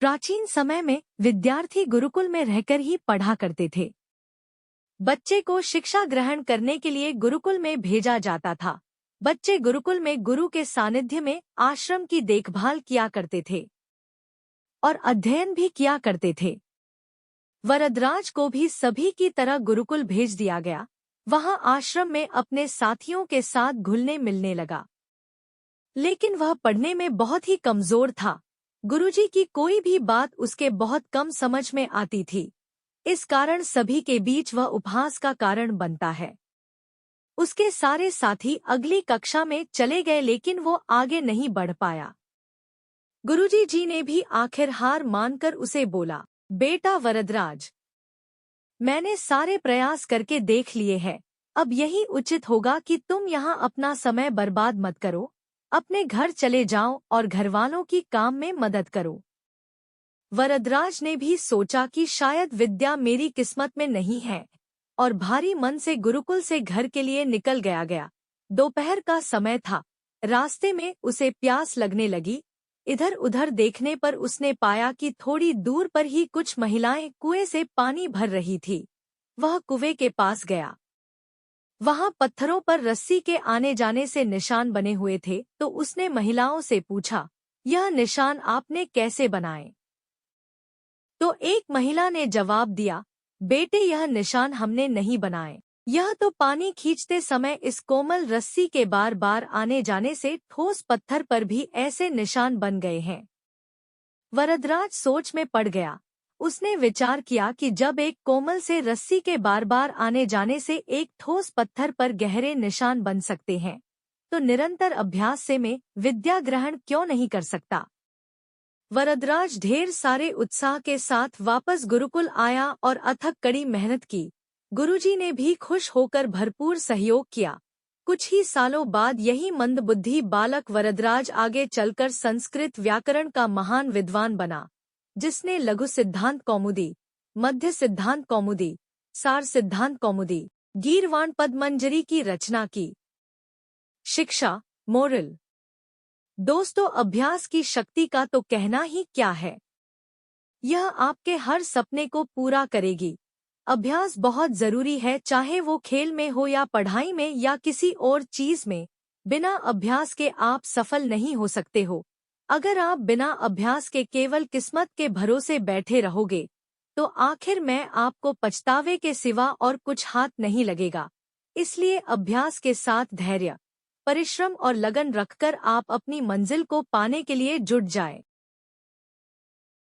प्राचीन समय में विद्यार्थी गुरुकुल में रहकर ही पढ़ा करते थे। बच्चे को शिक्षा ग्रहण करने के लिए गुरुकुल में भेजा जाता था। बच्चे गुरुकुल में गुरु के सानिध्य में आश्रम की देखभाल किया करते थे और अध्ययन भी किया करते थे। वरदराज को भी सभी की तरह गुरुकुल भेज दिया गया। वहां आश्रम में अपने साथियों के साथ घुलने मिलने लगा, लेकिन वह पढ़ने में बहुत ही कमजोर था। गुरुजी की कोई भी बात उसके बहुत कम समझ में आती थी। इस कारण सभी के बीच वह उपहास का कारण बनता है। उसके सारे साथी अगली कक्षा में चले गए, लेकिन वो आगे नहीं बढ़ पाया। गुरुजी जी ने भी आखिर हार मानकर उसे बोला, बेटा वरदराज, मैंने सारे प्रयास करके देख लिए हैं। अब यही उचित होगा कि तुम यहाँ अपना समय बर्बाद मत करो। अपने घर चले जाओ और घरवालों की काम में मदद करो। वरदराज ने भी सोचा कि शायद विद्या मेरी किस्मत में नहीं है और भारी मन से गुरुकुल से घर के लिए निकल गया। दोपहर का समय था। रास्ते में उसे प्यास लगने लगी। इधर उधर देखने पर उसने पाया कि थोड़ी दूर पर ही कुछ महिलाएं कुएं से पानी भर रही थी। वह कुएं के पास गया। वहां पत्थरों पर रस्सी के आने जाने से निशान बने हुए थे, तो उसने महिलाओं से पूछा, यह निशान आपने कैसे बनाए? तो एक महिला ने जवाब दिया, बेटे, यह निशान हमने नहीं बनाए। यह तो पानी खींचते समय इस कोमल रस्सी के बार बार आने जाने से ठोस पत्थर पर भी ऐसे निशान बन गए हैं। वरदराज सोच में पड़ गया। उसने विचार किया कि जब एक कोमल से रस्सी के बार बार आने जाने से एक ठोस पत्थर पर गहरे निशान बन सकते हैं, तो निरंतर अभ्यास से मैं विद्या ग्रहण क्यों नहीं कर सकता। वरदराज ढेर सारे उत्साह के साथ वापस गुरुकुल आया और अथक कड़ी मेहनत की। गुरुजी ने भी खुश होकर भरपूर सहयोग किया। कुछ ही सालों बाद यही मंदबुद्धि बालक वरदराज आगे चलकर संस्कृत व्याकरण का महान विद्वान बना, जिसने लघु सिद्धांत कौमुदी, मध्य सिद्धांत कौमुदी, सार सिद्धांत कौमुदी, गीर्वाण पदमंजरी की रचना की। शिक्षा, मोरल। दोस्तों, अभ्यास की शक्ति का तो कहना ही क्या है। यह आपके हर सपने को पूरा करेगी। अभ्यास बहुत जरूरी है, चाहे वो खेल में हो या पढ़ाई में या किसी और चीज में। बिना अभ्यास के आप सफल नहीं हो सकते हो। अगर आप बिना अभ्यास के केवल किस्मत के भरोसे बैठे रहोगे, तो आखिर में आपको पछतावे के सिवा और कुछ हाथ नहीं लगेगा। इसलिए अभ्यास के साथ धैर्य, परिश्रम और लगन रखकर आप अपनी मंजिल को पाने के लिए जुट जाएं।